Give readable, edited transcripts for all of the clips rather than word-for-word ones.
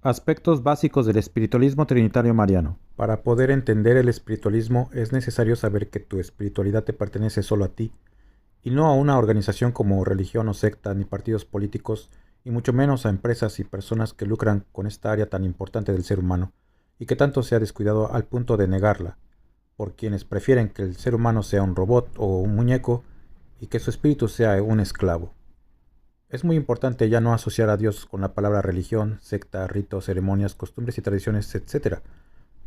Aspectos básicos del espiritualismo trinitario mariano. Para poder entender el espiritualismo es necesario saber que tu espiritualidad te pertenece solo a ti, y no a una organización como religión o secta, ni partidos políticos, y mucho menos a empresas y personas que lucran con esta área tan importante del ser humano, y que tanto se ha descuidado al punto de negarla, por quienes prefieren que el ser humano sea un robot o un muñeco, y que su espíritu sea un esclavo. Es muy importante ya no asociar a Dios con la palabra religión, secta, ritos, ceremonias, costumbres y tradiciones, etc.,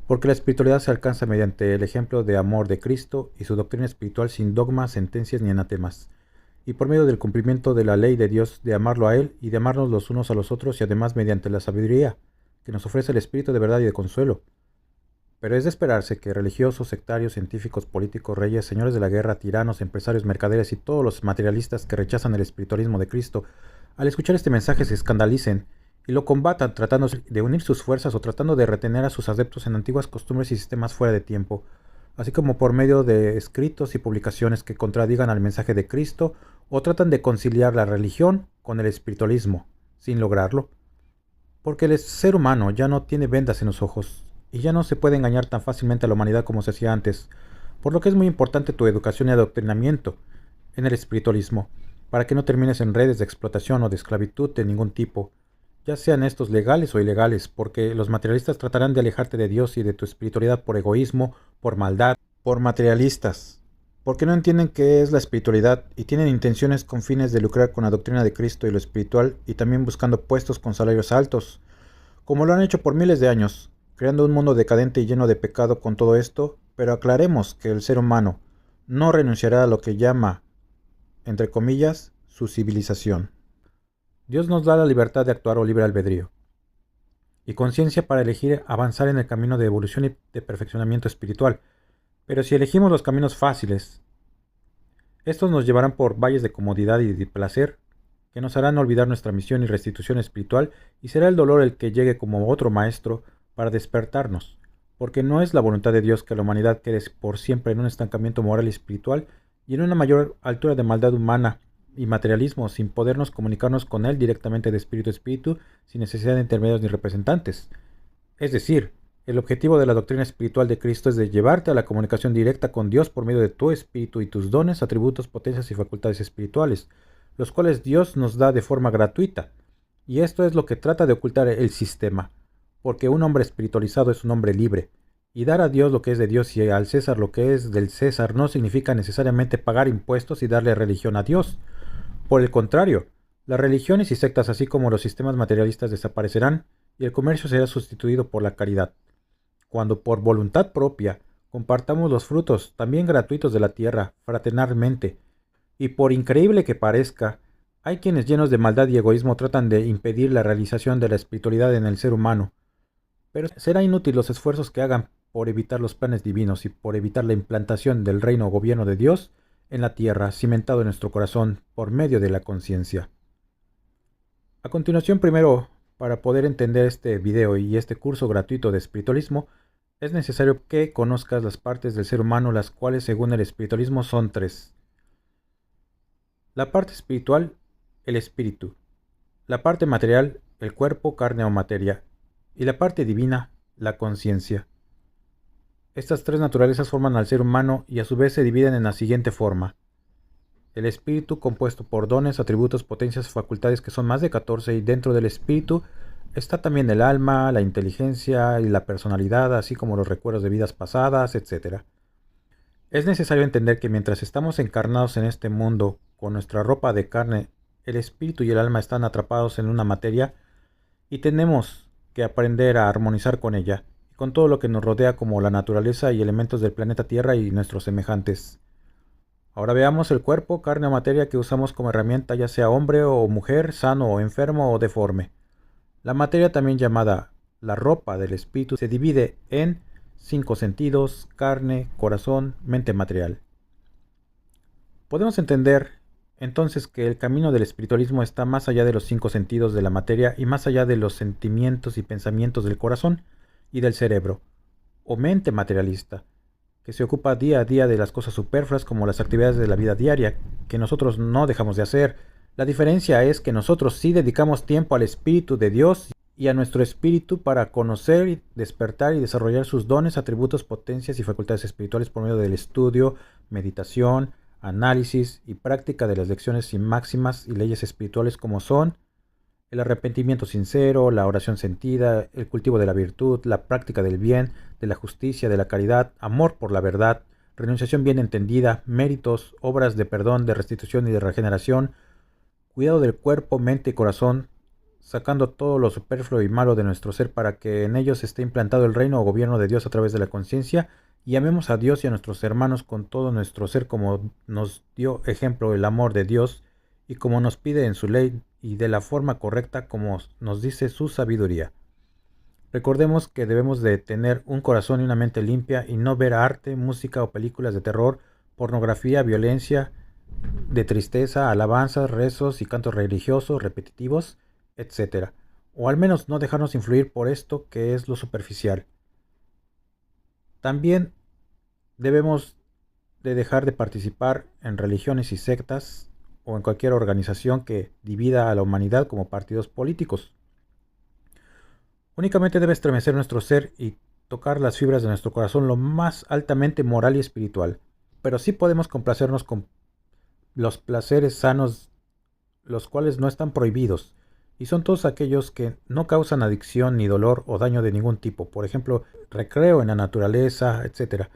porque la espiritualidad se alcanza mediante el ejemplo de amor de Cristo y su doctrina espiritual sin dogmas, sentencias ni anatemas, y por medio del cumplimiento de la ley de Dios de amarlo a Él y de amarnos los unos a los otros y además mediante la sabiduría que nos ofrece el Espíritu de verdad y de consuelo. Pero es de esperarse que religiosos, sectarios, científicos, políticos, reyes, señores de la guerra, tiranos, empresarios, mercaderes y todos los materialistas que rechazan el espiritualismo de Cristo, al escuchar este mensaje se escandalicen y lo combatan tratando de unir sus fuerzas o tratando de retener a sus adeptos en antiguas costumbres y sistemas fuera de tiempo, así como por medio de escritos y publicaciones que contradigan al mensaje de Cristo o tratan de conciliar la religión con el espiritualismo, sin lograrlo. Porque el ser humano ya no tiene vendas en los ojos y ya no se puede engañar tan fácilmente a la humanidad como se hacía antes, por lo que es muy importante tu educación y adoctrinamiento en el espiritualismo, para que no termines en redes de explotación o de esclavitud de ningún tipo, ya sean estos legales o ilegales, porque los materialistas tratarán de alejarte de Dios y de tu espiritualidad por egoísmo, por maldad, por materialistas, porque no entienden qué es la espiritualidad y tienen intenciones con fines de lucrar con la doctrina de Cristo y lo espiritual y también buscando puestos con salarios altos, como lo han hecho por miles de años, creando un mundo decadente y lleno de pecado con todo esto, pero aclaremos que el ser humano no renunciará a lo que llama, entre comillas, su civilización. Dios nos da la libertad de actuar o libre albedrío, y conciencia para elegir avanzar en el camino de evolución y de perfeccionamiento espiritual, pero si elegimos los caminos fáciles, estos nos llevarán por valles de comodidad y de placer, que nos harán olvidar nuestra misión y restitución espiritual, y será el dolor el que llegue como otro maestro para despertarnos, porque no es la voluntad de Dios que la humanidad quede por siempre en un estancamiento moral y espiritual y en una mayor altura de maldad humana y materialismo, sin podernos comunicarnos con Él directamente de espíritu a espíritu, sin necesidad de intermediarios ni representantes. Es decir, el objetivo de la doctrina espiritual de Cristo es de llevarte a la comunicación directa con Dios por medio de tu espíritu y tus dones, atributos, potencias y facultades espirituales, los cuales Dios nos da de forma gratuita. Y esto es lo que trata de ocultar el sistema, porque un hombre espiritualizado es un hombre libre, y dar a Dios lo que es de Dios y al César lo que es del César no significa necesariamente pagar impuestos y darle religión a Dios. Por el contrario, las religiones y sectas así como los sistemas materialistas desaparecerán y el comercio será sustituido por la caridad. Cuando por voluntad propia compartamos los frutos, también gratuitos de la tierra, fraternalmente, y por increíble que parezca, hay quienes llenos de maldad y egoísmo tratan de impedir la realización de la espiritualidad en el ser humano, pero será inútil los esfuerzos que hagan por evitar los planes divinos y por evitar la implantación del reino o gobierno de Dios en la tierra, cimentado en nuestro corazón por medio de la conciencia. A continuación, primero, para poder entender este video y este curso gratuito de espiritualismo, es necesario que conozcas las partes del ser humano, las cuales según el espiritualismo son tres. La parte espiritual, el espíritu. La parte material, el cuerpo, carne o materia. Y la parte divina, la conciencia. Estas tres naturalezas forman al ser humano y a su vez se dividen en la siguiente forma. El espíritu, compuesto por dones, atributos, potencias, facultades que son más de 14, y dentro del espíritu está también el alma, la inteligencia y la personalidad, así como los recuerdos de vidas pasadas, etc. Es necesario entender que mientras estamos encarnados en este mundo con nuestra ropa de carne, el espíritu y el alma están atrapados en una materia y tenemos que aprender a armonizar con ella, y con todo lo que nos rodea como la naturaleza y elementos del planeta Tierra y nuestros semejantes. Ahora veamos el cuerpo, carne o materia que usamos como herramienta, ya sea hombre o mujer, sano o enfermo o deforme. La materia, también llamada la ropa del espíritu, se divide en 5 sentidos: carne, corazón, mente material. Podemos entender entonces que el camino del espiritualismo está más allá de los 5 sentidos de la materia y más allá de los sentimientos y pensamientos del corazón y del cerebro, o mente materialista, que se ocupa día a día de las cosas superfluas como las actividades de la vida diaria, que nosotros no dejamos de hacer. La diferencia es que nosotros sí dedicamos tiempo al Espíritu de Dios y a nuestro espíritu para conocer, despertar y desarrollar sus dones, atributos, potencias y facultades espirituales por medio del estudio, meditación, análisis y práctica de las lecciones y máximas y leyes espirituales como son el arrepentimiento sincero, la oración sentida, el cultivo de la virtud, la práctica del bien, de la justicia, de la caridad, amor por la verdad, renunciación bien entendida, méritos, obras de perdón, de restitución y de regeneración, cuidado del cuerpo, mente y corazón, sacando todo lo superfluo y malo de nuestro ser para que en ellos esté implantado el reino o gobierno de Dios a través de la conciencia, y amemos a Dios y a nuestros hermanos con todo nuestro ser como nos dio ejemplo el amor de Dios y como nos pide en su ley y de la forma correcta como nos dice su sabiduría. Recordemos que debemos de tener un corazón y una mente limpia y no ver arte, música o películas de terror, pornografía, violencia, de tristeza, alabanzas, rezos y cantos religiosos repetitivos, etcétera. O al menos no dejarnos influir por esto que es lo superficial. También debemos de dejar de participar en religiones y sectas o en cualquier organización que divida a la humanidad como partidos políticos. Únicamente debe estremecer nuestro ser y tocar las fibras de nuestro corazón lo más altamente moral y espiritual. Pero sí podemos complacernos con los placeres sanos, los cuales no están prohibidos, y son todos aquellos que no causan adicción ni dolor o daño de ningún tipo, por ejemplo, recreo en la naturaleza, etc.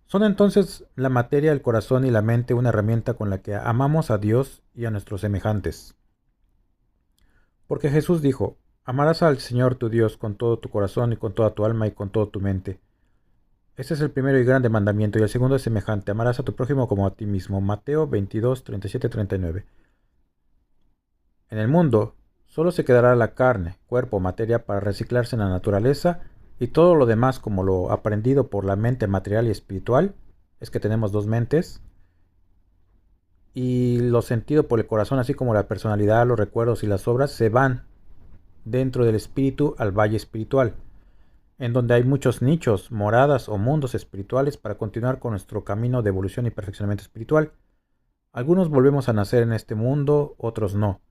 Son entonces la materia, el corazón y la mente una herramienta con la que amamos a Dios y a nuestros semejantes. Porque Jesús dijo, amarás al Señor tu Dios con todo tu corazón y con toda tu alma y con toda tu mente. Este es el primero y grande mandamiento, y el segundo es semejante, amarás a tu prójimo como a ti mismo. Mateo 22, 37, 39. En el mundo solo se quedará la carne, cuerpo, materia para reciclarse en la naturaleza, y todo lo demás como lo aprendido por la mente material y espiritual, es que tenemos dos mentes, y lo sentido por el corazón, así como la personalidad, los recuerdos y las obras, se van dentro del espíritu al valle espiritual, en donde hay muchos nichos, moradas o mundos espirituales para continuar con nuestro camino de evolución y perfeccionamiento espiritual. Algunos volvemos a nacer en este mundo, otros no.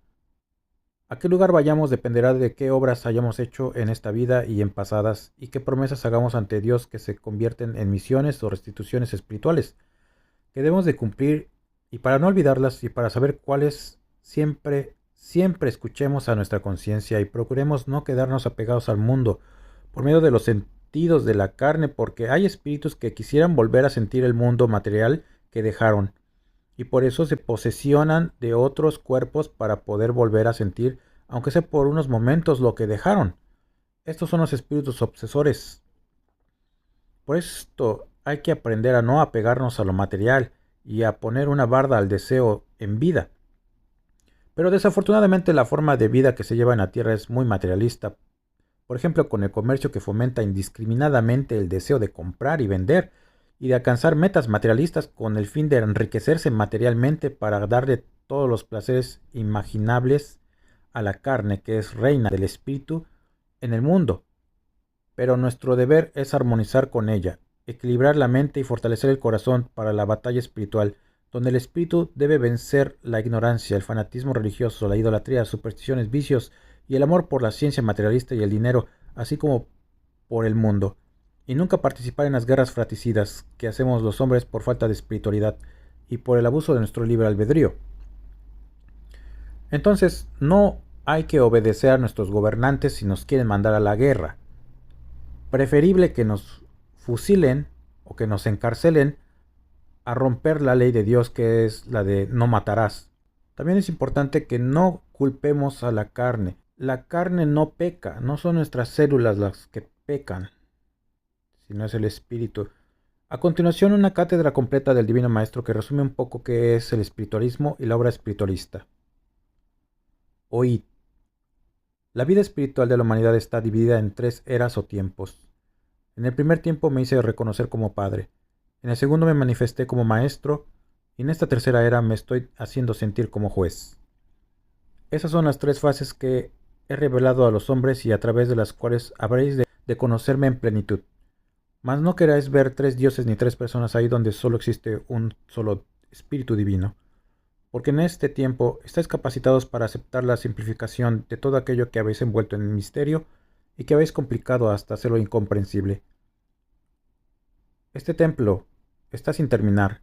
A qué lugar vayamos dependerá de qué obras hayamos hecho en esta vida y en pasadas, y qué promesas hagamos ante Dios que se convierten en misiones o restituciones espirituales, que debemos de cumplir, y para no olvidarlas y para saber cuáles, siempre escuchemos a nuestra conciencia y procuremos no quedarnos apegados al mundo por medio de los sentidos de la carne, porque hay espíritus que quisieran volver a sentir el mundo material que dejaron, y por eso se posesionan de otros cuerpos para poder volver a sentir, aunque sea por unos momentos, lo que dejaron. Estos son los espíritus obsesores. Por esto hay que aprender a no apegarnos a lo material y a poner una barda al deseo en vida. Pero desafortunadamente la forma de vida que se lleva en la Tierra es muy materialista. Por ejemplo, con el comercio que fomenta indiscriminadamente el deseo de comprar y vender y de alcanzar metas materialistas con el fin de enriquecerse materialmente para darle todos los placeres imaginables a la carne que es reina del espíritu en el mundo. Pero nuestro deber es armonizar con ella, equilibrar la mente y fortalecer el corazón para la batalla espiritual, donde el espíritu debe vencer la ignorancia, el fanatismo religioso, la idolatría, las supersticiones, vicios y el amor por la ciencia materialista y el dinero, así como por el mundo, y nunca participar en las guerras fratricidas que hacemos los hombres por falta de espiritualidad y por el abuso de nuestro libre albedrío. Entonces, no hay que obedecer a nuestros gobernantes si nos quieren mandar a la guerra. Preferible que nos fusilen o que nos encarcelen a romper la ley de Dios, que es la de no matarás. También es importante que no culpemos a la carne. La carne no peca, no son nuestras células las que pecan, sino es el espíritu. A continuación, una cátedra completa del Divino Maestro que resume un poco qué es el espiritualismo y la obra espiritualista. Oíd. La vida espiritual de la humanidad está dividida en 3 eras o tiempos. En el primer tiempo me hice reconocer como padre, en el segundo me manifesté como maestro, y en esta tercera era me estoy haciendo sentir como juez. Esas son las 3 fases que he revelado a los hombres y a través de las cuales habréis de conocerme en plenitud. Mas no queráis ver 3 dioses ni 3 personas ahí donde solo existe un solo espíritu divino. porque en este tiempo estáis capacitados para aceptar la simplificación de todo aquello que habéis envuelto en el misterio y que habéis complicado hasta hacerlo incomprensible. Este templo está sin terminar.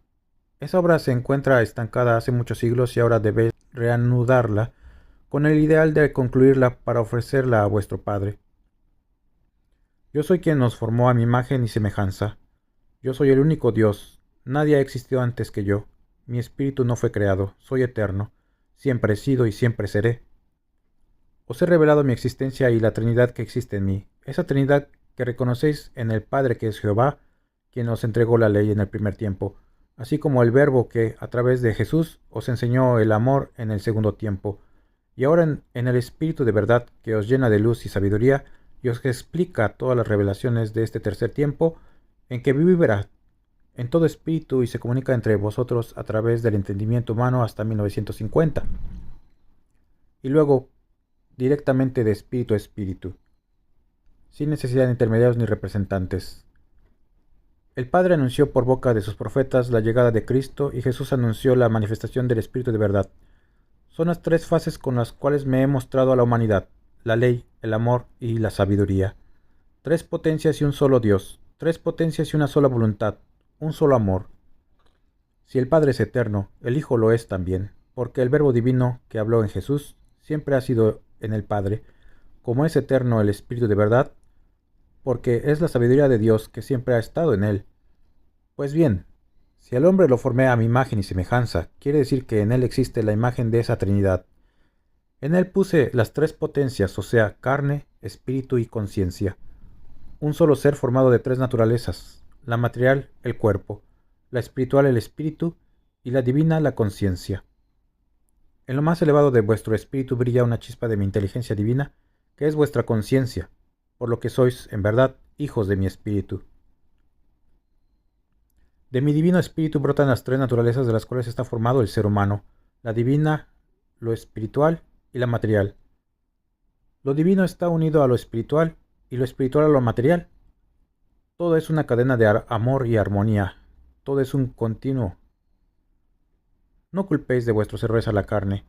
Esa obra se encuentra estancada hace muchos siglos y ahora debéis reanudarla con el ideal de concluirla para ofrecerla a vuestro Padre. Yo soy quien nos formó a mi imagen y semejanza. Yo soy el único Dios. Nadie ha existido antes que yo. Mi espíritu no fue creado. Soy eterno. Siempre he sido y siempre seré. Os he revelado mi existencia y la Trinidad que existe en mí. Esa Trinidad que reconocéis en el Padre que es Jehová, quien os entregó la ley en el primer tiempo, así como el Verbo que, a través de Jesús, os enseñó el amor en el segundo tiempo, y ahora en el Espíritu de verdad que os llena de luz y sabiduría, y os explica todas las revelaciones de este tercer tiempo, en que vivirá en todo espíritu y se comunica entre vosotros a través del entendimiento humano hasta 1950. Y luego, directamente de espíritu a espíritu, sin necesidad de intermediarios ni representantes. El Padre anunció por boca de sus profetas la llegada de Cristo y Jesús anunció la manifestación del Espíritu de verdad. Son las tres fases con las cuales me he mostrado a la humanidad: la ley, el amor y la sabiduría. Tres potencias y un solo Dios, tres potencias y una sola voluntad, un solo amor. Si el Padre es eterno, el Hijo lo es también, porque el Verbo divino que habló en Jesús siempre ha sido en el Padre, como es eterno el Espíritu de verdad, porque es la sabiduría de Dios que siempre ha estado en él. Pues bien, si al hombre lo formé a mi imagen y semejanza, quiere decir que en él existe la imagen de esa Trinidad. En él puse las tres potencias, o sea, carne, espíritu y conciencia. Un solo ser formado de tres naturalezas: la material, el cuerpo; la espiritual, el espíritu; y la divina, la conciencia. En lo más elevado de vuestro espíritu brilla una chispa de mi inteligencia divina, que es vuestra conciencia, por lo que sois, en verdad, hijos de mi espíritu. De mi divino espíritu brotan las tres naturalezas de las cuales está formado el ser humano: la divina, lo espiritual y la material. Lo divino está unido a lo espiritual y lo espiritual a lo material. Todo es una cadena de amor y armonía. Todo es un continuo. No culpéis de vuestros errores a la carne,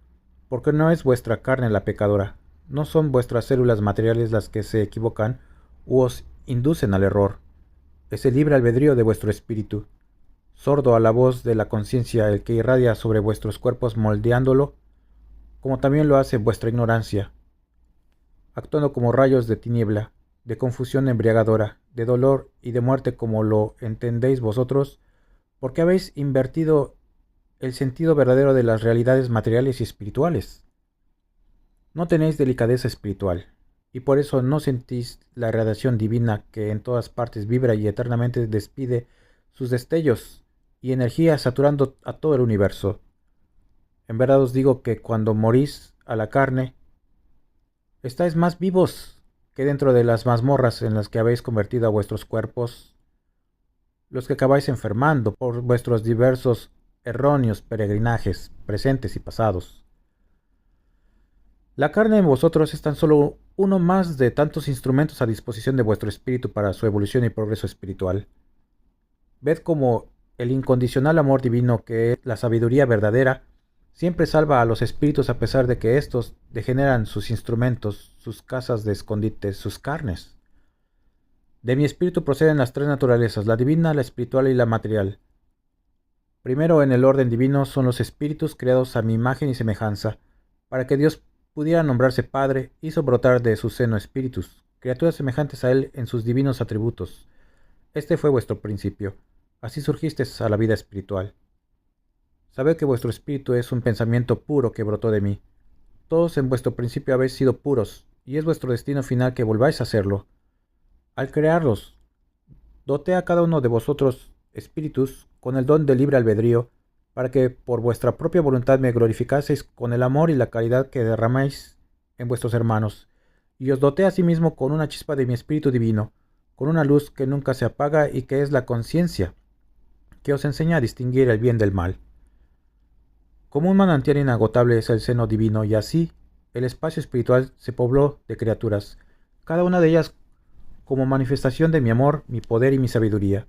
porque no es vuestra carne la pecadora. No son vuestras células materiales las que se equivocan u os inducen al error. Es el libre albedrío de vuestro espíritu, sordo a la voz de la conciencia, el que irradia sobre vuestros cuerpos moldeándolo, como también lo hace vuestra ignorancia, actuando como rayos de tiniebla, de confusión embriagadora, de dolor y de muerte, como lo entendéis vosotros, porque habéis invertido el sentido verdadero de las realidades materiales y espirituales. No tenéis delicadeza espiritual, y por eso no sentís la radiación divina que en todas partes vibra y eternamente despide sus destellos y energía, saturando a todo el universo. En verdad os digo que cuando morís a la carne, estáis más vivos que dentro de las mazmorras en las que habéis convertido a vuestros cuerpos, los que acabáis enfermando por vuestros diversos erróneos peregrinajes, presentes y pasados. La carne en vosotros es tan solo uno más de tantos instrumentos a disposición de vuestro espíritu para su evolución y progreso espiritual. Ved cómo el incondicional amor divino, que es la sabiduría verdadera, siempre salva a los espíritus a pesar de que éstos degeneran sus instrumentos, sus casas de escondite, sus carnes. De mi espíritu proceden las tres naturalezas: la divina, la espiritual y la material. Primero en el orden divino son los espíritus creados a mi imagen y semejanza. Para que Dios pudiera nombrarse Padre, hizo brotar de su seno espíritus, criaturas semejantes a Él en sus divinos atributos. Este fue vuestro principio. Así surgisteis a la vida espiritual. Sabed que vuestro espíritu es un pensamiento puro que brotó de mí. Todos en vuestro principio habéis sido puros, y es vuestro destino final que volváis a serlo. Al crearlos, doté a cada uno de vosotros espíritus con el don de libre albedrío, para que por vuestra propia voluntad me glorificaseis con el amor y la caridad que derramáis en vuestros hermanos, y os doté asimismo con una chispa de mi espíritu divino, con una luz que nunca se apaga y que es la conciencia, que os enseña a distinguir el bien del mal. Como un manantial inagotable es el seno divino, y así el espacio espiritual se pobló de criaturas, cada una de ellas como manifestación de mi amor, mi poder y mi sabiduría.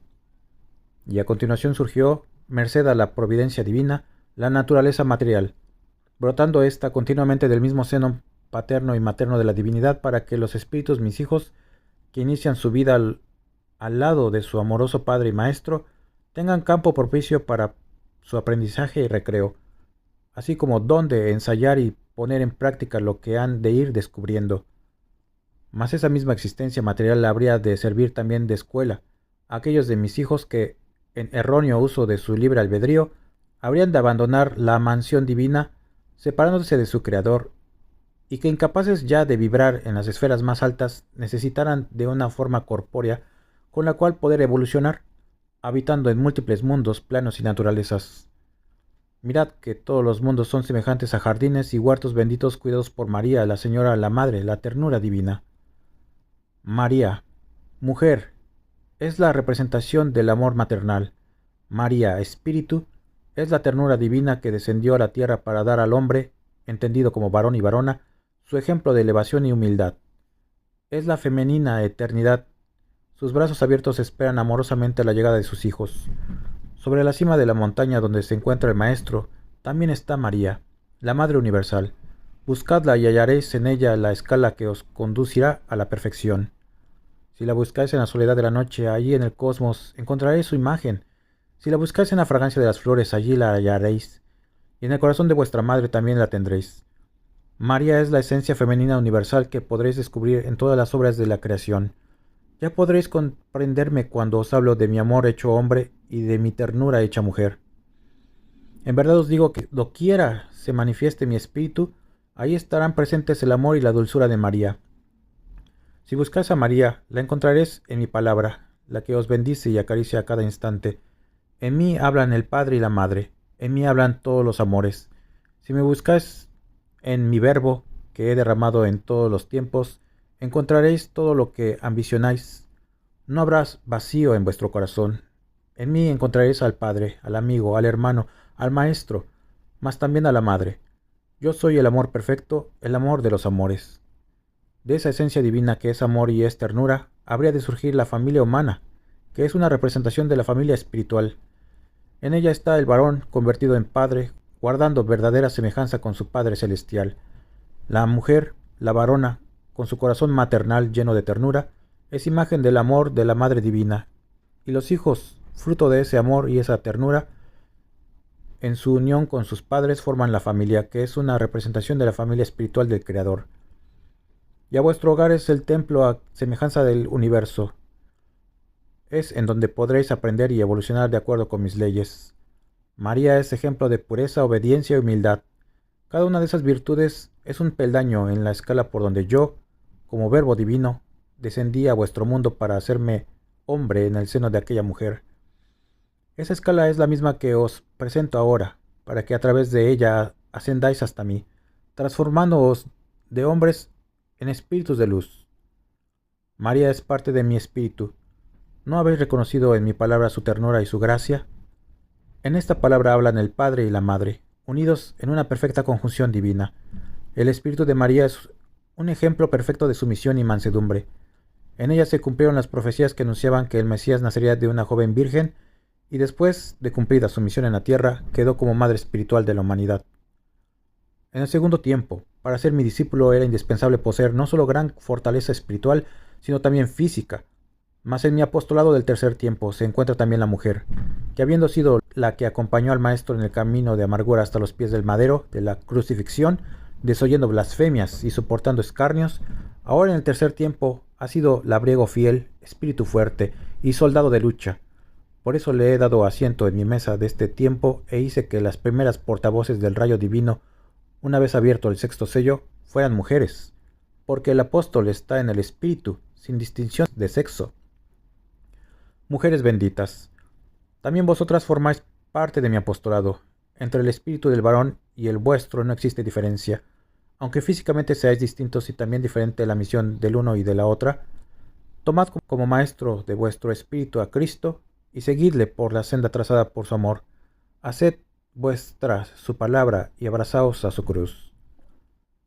Y a continuación surgió, merced a la providencia divina, la naturaleza material, brotando ésta continuamente del mismo seno paterno y materno de la divinidad para que los espíritus, mis hijos, que inician su vida al lado de su amoroso Padre y Maestro, tengan campo propicio para su aprendizaje y recreo, así como donde ensayar y poner en práctica lo que han de ir descubriendo. Mas esa misma existencia material habría de servir también de escuela a aquellos de mis hijos que, en erróneo uso de su libre albedrío, habrían de abandonar la mansión divina, separándose de su Creador, y que incapaces ya de vibrar en las esferas más altas necesitaran de una forma corpórea con la cual poder evolucionar, habitando en múltiples mundos, planos y naturalezas. Mirad que todos los mundos son semejantes a jardines y huertos benditos cuidados por María, la Señora, la Madre, la ternura divina. María, mujer, es la representación del amor maternal. María, espíritu, es la ternura divina que descendió a la tierra para dar al hombre, entendido como varón y varona, su ejemplo de elevación y humildad. Es la femenina eternidad. Sus brazos abiertos esperan amorosamente la llegada de sus hijos. Sobre la cima de la montaña donde se encuentra el Maestro, también está María, la Madre Universal. Buscadla y hallaréis en ella la escala que os conducirá a la perfección. Si la buscáis en la soledad de la noche, allí en el cosmos, encontraréis su imagen. Si la buscáis en la fragancia de las flores, allí la hallaréis. Y en el corazón de vuestra madre también la tendréis. María es la esencia femenina universal que podréis descubrir en todas las obras de la creación. Ya podréis comprenderme cuando os hablo de mi amor hecho hombre y de mi ternura hecha mujer. En verdad os digo que doquiera se manifieste mi espíritu, ahí estarán presentes el amor y la dulzura de María. Si buscáis a María, la encontraréis en mi palabra, la que os bendice y acaricia a cada instante. En mí hablan el Padre y la Madre, en mí hablan todos los amores. Si me buscáis en mi verbo, que he derramado en todos los tiempos, encontraréis todo lo que ambicionáis. No habrá vacío en vuestro corazón. En mí encontraréis al Padre, al amigo, al hermano, al Maestro, mas también a la Madre. Yo soy el amor perfecto, el amor de los amores. De esa esencia divina que es amor y es ternura, habría de surgir la familia humana, que es una representación de la familia espiritual. En ella está el varón convertido en padre, guardando verdadera semejanza con su Padre celestial. La mujer, la varona, con su corazón maternal lleno de ternura, es imagen del amor de la Madre Divina, y los hijos, fruto de ese amor y esa ternura, en su unión con sus padres forman la familia, que es una representación de la familia espiritual del Creador. Ya vuestro hogar es el templo a semejanza del universo. Es en donde podréis aprender y evolucionar de acuerdo con mis leyes. María es ejemplo de pureza, obediencia y humildad. Cada una de esas virtudes es un peldaño en la escala por donde yo, como verbo divino, descendí a vuestro mundo para hacerme hombre en el seno de aquella mujer. Esa escala es la misma que os presento ahora, para que a través de ella ascendáis hasta mí, transformándoos de hombres en espíritus de luz. María es parte de mi espíritu. ¿No habéis reconocido en mi palabra su ternura y su gracia? En esta palabra hablan el Padre y la Madre, unidos en una perfecta conjunción divina. El espíritu de María es un ejemplo perfecto de sumisión y mansedumbre. En ella se cumplieron las profecías que anunciaban que el Mesías nacería de una joven virgen y después de cumplida su misión en la tierra, quedó como madre espiritual de la humanidad. En el segundo tiempo, para ser mi discípulo era indispensable poseer no solo gran fortaleza espiritual, sino también física. Mas en mi apostolado del tercer tiempo se encuentra también la mujer, que habiendo sido la que acompañó al Maestro en el camino de amargura hasta los pies del madero de la crucifixión, desoyendo blasfemias y soportando escarnios, ahora en el tercer tiempo ha sido labriego fiel, espíritu fuerte y soldado de lucha. Por eso le he dado asiento en mi mesa de este tiempo e hice que las primeras portavoces del rayo divino, una vez abierto el sexto sello, fueran mujeres, porque el apóstol está en el espíritu, sin distinción de sexo. Mujeres benditas, también vosotras formáis parte de mi apostolado. Entre el espíritu del varón y el vuestro no existe diferencia. Aunque físicamente seáis distintos y también diferente la misión del uno y de la otra, tomad como maestro de vuestro espíritu a Cristo y seguidle por la senda trazada por su amor. Haced vuestra su palabra y abrazaos a su cruz.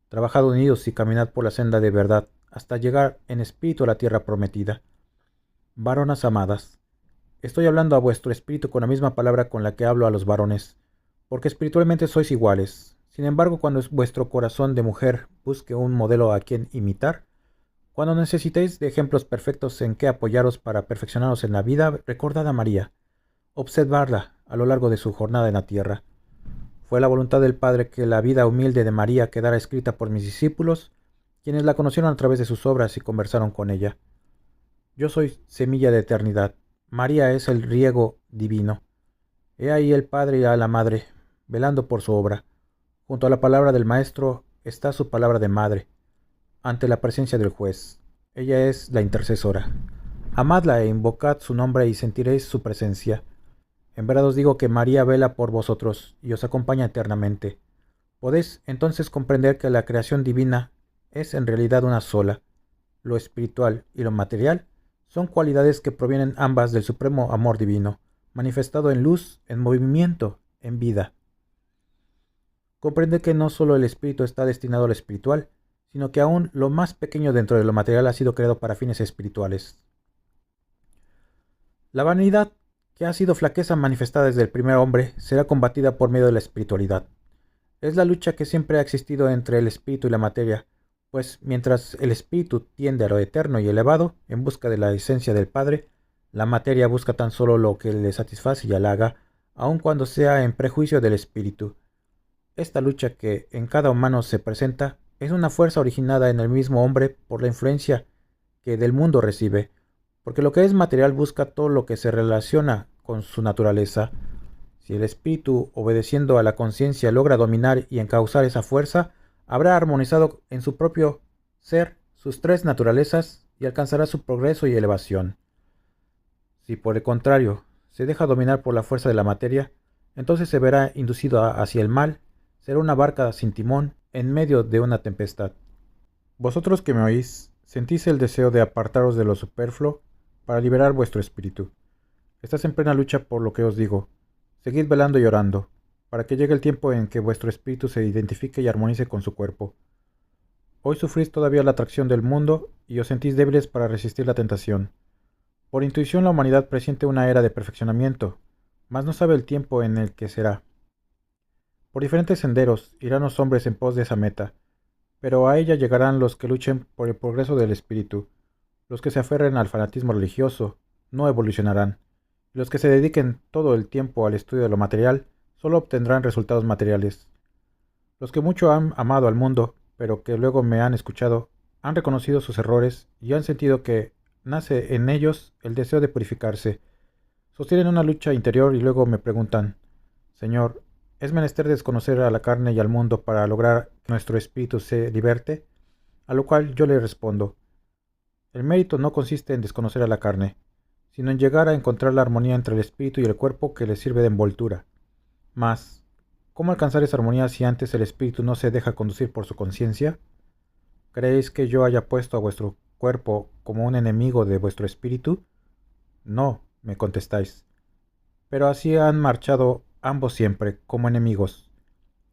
Trabajad unidos y caminad por la senda de verdad hasta llegar en espíritu a la tierra prometida. Varonas amadas, estoy hablando a vuestro espíritu con la misma palabra con la que hablo a los varones. porque espiritualmente sois iguales. Sin embargo, cuando vuestro corazón de mujer busque un modelo a quien imitar, cuando necesitéis de ejemplos perfectos en que apoyaros para perfeccionaros en la vida, recordad a María, observarla a lo largo de su jornada en la tierra. Fue la voluntad del Padre que la vida humilde de María quedara escrita por mis discípulos, quienes la conocieron a través de sus obras y conversaron con ella. Yo soy semilla de eternidad. María es el riego divino. He ahí el Padre y a la Madre, velando por su obra. Junto a la palabra del Maestro está su palabra de Madre, ante la presencia del Juez. Ella es la intercesora. Amadla e invocad su nombre y sentiréis su presencia. En verdad os digo que María vela por vosotros y os acompaña eternamente. Podéis entonces comprender que la creación divina es en realidad una sola. Lo espiritual y lo material son cualidades que provienen ambas del supremo amor divino, manifestado en luz, en movimiento, en vida. Comprende que no solo el espíritu está destinado al espiritual, sino que aún lo más pequeño dentro de lo material ha sido creado para fines espirituales. La vanidad, que ha sido flaqueza manifestada desde el primer hombre, será combatida por medio de la espiritualidad. Es la lucha que siempre ha existido entre el espíritu y la materia, pues mientras el espíritu tiende a lo eterno y elevado, en busca de la esencia del Padre, la materia busca tan solo lo que le satisface y halaga, aun cuando sea en prejuicio del espíritu. Esta lucha que en cada humano se presenta es una fuerza originada en el mismo hombre por la influencia que del mundo recibe, porque lo que es material busca todo lo que se relaciona con su naturaleza. Si el espíritu, obedeciendo a la conciencia, logra dominar y encauzar esa fuerza, habrá armonizado en su propio ser sus tres naturalezas y alcanzará su progreso y elevación. Si por el contrario se deja dominar por la fuerza de la materia, entonces se verá inducido hacia el mal, será una barca sin timón en medio de una tempestad. Vosotros que me oís, sentís el deseo de apartaros de lo superfluo para liberar vuestro espíritu. Estás en plena lucha por lo que os digo. Seguid velando y orando, para que llegue el tiempo en que vuestro espíritu se identifique y armonice con su cuerpo. Hoy sufrís todavía la atracción del mundo y os sentís débiles para resistir la tentación. Por intuición la humanidad presiente una era de perfeccionamiento, mas no sabe el tiempo en el que será. Por diferentes senderos irán los hombres en pos de esa meta, pero a ella llegarán los que luchen por el progreso del espíritu. Los que se aferren al fanatismo religioso no evolucionarán, y los que se dediquen todo el tiempo al estudio de lo material solo obtendrán resultados materiales. Los que mucho han amado al mundo, pero que luego me han escuchado, han reconocido sus errores y han sentido que nace en ellos el deseo de purificarse. Sostienen una lucha interior y luego me preguntan: Señor, ¿es menester desconocer a la carne y al mundo para lograr que nuestro espíritu se liberte? A lo cual yo le respondo: el mérito no consiste en desconocer a la carne, sino en llegar a encontrar la armonía entre el espíritu y el cuerpo que le sirve de envoltura. Mas, ¿cómo alcanzar esa armonía si antes el espíritu no se deja conducir por su conciencia? ¿Creéis que yo haya puesto a vuestro cuerpo como un enemigo de vuestro espíritu? No, me contestáis. Pero así han marchado ambos siempre, como enemigos.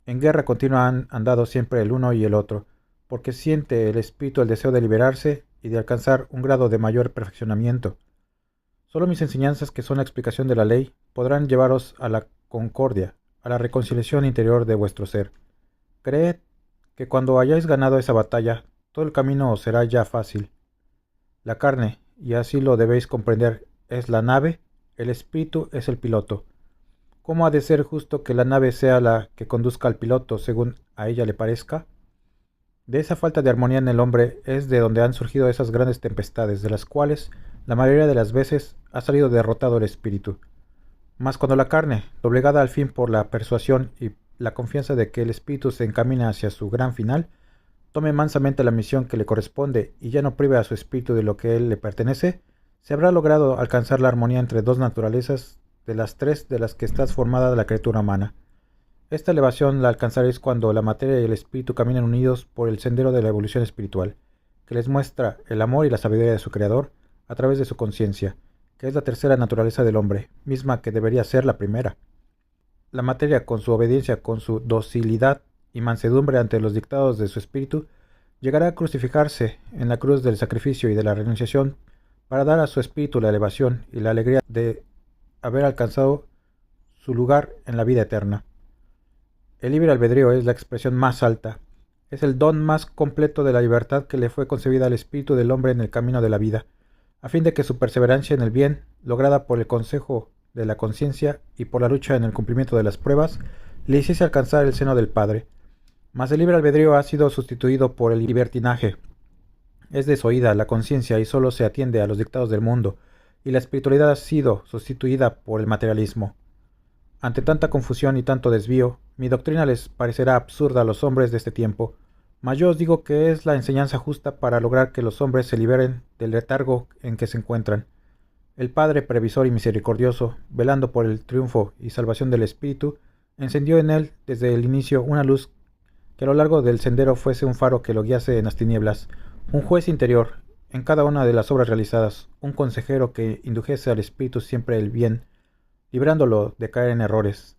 En guerra continua han andado siempre el uno y el otro, porque siente el espíritu el deseo de liberarse y de alcanzar un grado de mayor perfeccionamiento. Solo mis enseñanzas, que son la explicación de la ley, podrán llevaros a la concordia, a la reconciliación interior de vuestro ser. Creed que cuando hayáis ganado esa batalla, todo el camino os será ya fácil. La carne, y así lo debéis comprender, es la nave, el espíritu es el piloto. ¿Cómo ha de ser justo que la nave sea la que conduzca al piloto según a ella le parezca? De esa falta de armonía en el hombre es de donde han surgido esas grandes tempestades, de las cuales la mayoría de las veces ha salido derrotado el espíritu. Mas cuando la carne, doblegada al fin por la persuasión y la confianza de que el espíritu se encamina hacia su gran final, tome mansamente la misión que le corresponde y ya no prive a su espíritu de lo que él le pertenece, se habrá logrado alcanzar la armonía entre dos naturalezas de las tres de las que está formada la criatura humana. Esta elevación la alcanzaréis cuando la materia y el espíritu caminen unidos por el sendero de la evolución espiritual, que les muestra el amor y la sabiduría de su Creador a través de su conciencia, que es la tercera naturaleza del hombre, misma que debería ser la primera. La materia, con su obediencia, con su docilidad y mansedumbre ante los dictados de su espíritu, llegará a crucificarse en la cruz del sacrificio y de la renunciación para dar a su espíritu la elevación y la alegría de haber alcanzado su lugar en la vida eterna. El libre albedrío es la expresión más alta, es el don más completo de la libertad que le fue concebida al espíritu del hombre en el camino de la vida, a fin de que su perseverancia en el bien, lograda por el consejo de la conciencia y por la lucha en el cumplimiento de las pruebas, le hiciese alcanzar el seno del Padre. Mas el libre albedrío ha sido sustituido por el libertinaje. Es desoída la conciencia y solo se atiende a los dictados del mundo, y la espiritualidad ha sido sustituida por el materialismo. Ante tanta confusión y tanto desvío, mi doctrina les parecerá absurda a los hombres de este tiempo, mas yo os digo que es la enseñanza justa para lograr que los hombres se liberen del letargo en que se encuentran. El Padre previsor y misericordioso, velando por el triunfo y salvación del espíritu, encendió en él desde el inicio una luz que a lo largo del sendero fuese un faro que lo guiase en las tinieblas, un juez interior en cada una de las obras realizadas, un consejero que indujese al espíritu siempre el bien, librándolo de caer en errores.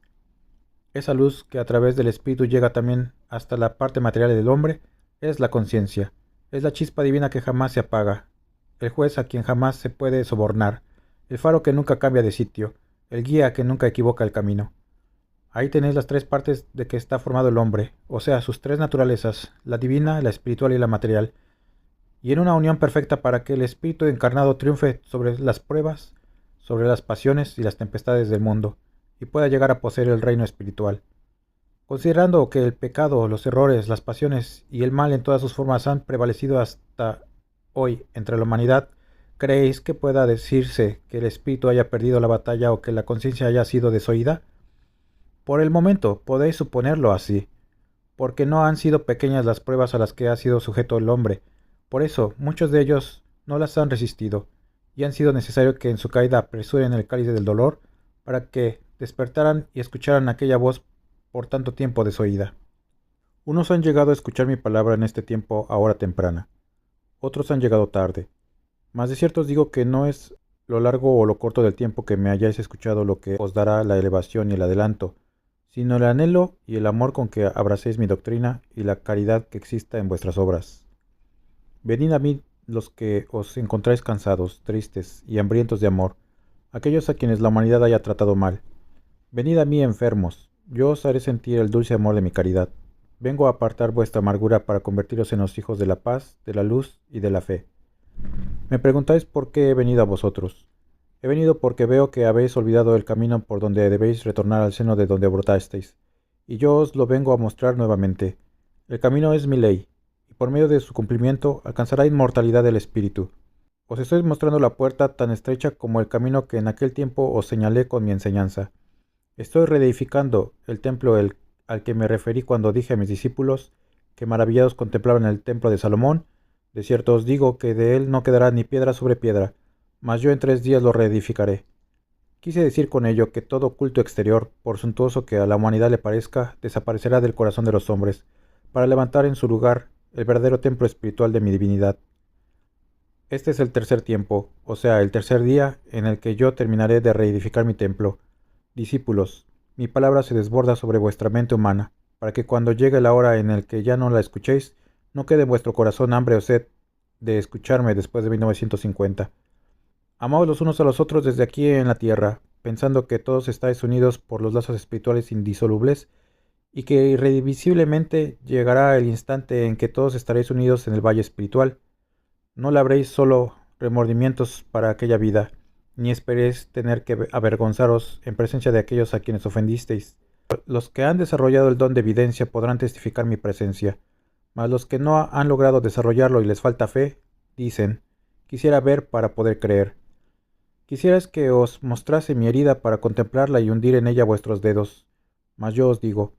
Esa luz que a través del espíritu llega también hasta la parte material del hombre es la conciencia, es la chispa divina que jamás se apaga, el juez a quien jamás se puede sobornar, el faro que nunca cambia de sitio, el guía que nunca equivoca el camino. Ahí tenéis las tres partes de que está formado el hombre, o sea, sus tres naturalezas, la divina, la espiritual y la material, y en una unión perfecta para que el espíritu encarnado triunfe sobre las pruebas, sobre las pasiones y las tempestades del mundo, y pueda llegar a poseer el reino espiritual. Considerando que el pecado, los errores, las pasiones y el mal en todas sus formas han prevalecido hasta hoy entre la humanidad, ¿creéis que pueda decirse que el espíritu haya perdido la batalla o que la conciencia haya sido desoída? Por el momento podéis suponerlo así, porque no han sido pequeñas las pruebas a las que ha sido sujeto el hombre. Por eso muchos de ellos no las han resistido, y han sido necesario que en su caída apresuren el cáliz del dolor para que despertaran y escucharan aquella voz por tanto tiempo desoída. Unos han llegado a escuchar mi palabra en este tiempo a hora temprana, otros han llegado tarde, mas de cierto os digo que no es lo largo o lo corto del tiempo que me hayáis escuchado lo que os dará la elevación y el adelanto, sino el anhelo y el amor con que abracéis mi doctrina y la caridad que exista en vuestras obras. Venid a mí los que os encontráis cansados, tristes y hambrientos de amor, aquellos a quienes la humanidad haya tratado mal. Venid a mí enfermos, yo os haré sentir el dulce amor de mi caridad. Vengo a apartar vuestra amargura para convertiros en los hijos de la paz, de la luz y de la fe. Me preguntáis por qué he venido a vosotros. He venido porque veo que habéis olvidado el camino por donde debéis retornar al seno de donde brotasteis, y yo os lo vengo a mostrar nuevamente. El camino es mi ley, y por medio de su cumplimiento alcanzará inmortalidad del espíritu. Os estoy mostrando la puerta tan estrecha como el camino que en aquel tiempo os señalé con mi enseñanza. Estoy reedificando el templo al que me referí cuando dije a mis discípulos que maravillados contemplaban el templo de Salomón. De cierto os digo que de él no quedará ni piedra sobre piedra, mas yo en 3 días lo reedificaré. Quise decir con ello que todo culto exterior, por suntuoso que a la humanidad le parezca, desaparecerá del corazón de los hombres, para levantar en su lugar el verdadero templo espiritual de mi divinidad. Este es el tercer tiempo, o sea, el tercer día en el que yo terminaré de reedificar mi templo. Discípulos, mi palabra se desborda sobre vuestra mente humana, para que cuando llegue la hora en el que ya no la escuchéis, no quede en vuestro corazón hambre o sed de escucharme después de 1950. Amaos los unos a los otros desde aquí en la tierra, pensando que todos estáis unidos por los lazos espirituales indisolubles y que irrevisiblemente llegará el instante en que todos estaréis unidos en el valle espiritual. No labréis solo remordimientos para aquella vida, ni esperéis tener que avergonzaros en presencia de aquellos a quienes ofendisteis. Los que han desarrollado el don de evidencia podrán testificar mi presencia, mas los que no han logrado desarrollarlo y les falta fe, dicen, quisiera ver para poder creer. Quisierais que os mostrase mi herida para contemplarla y hundir en ella vuestros dedos. Mas yo os digo,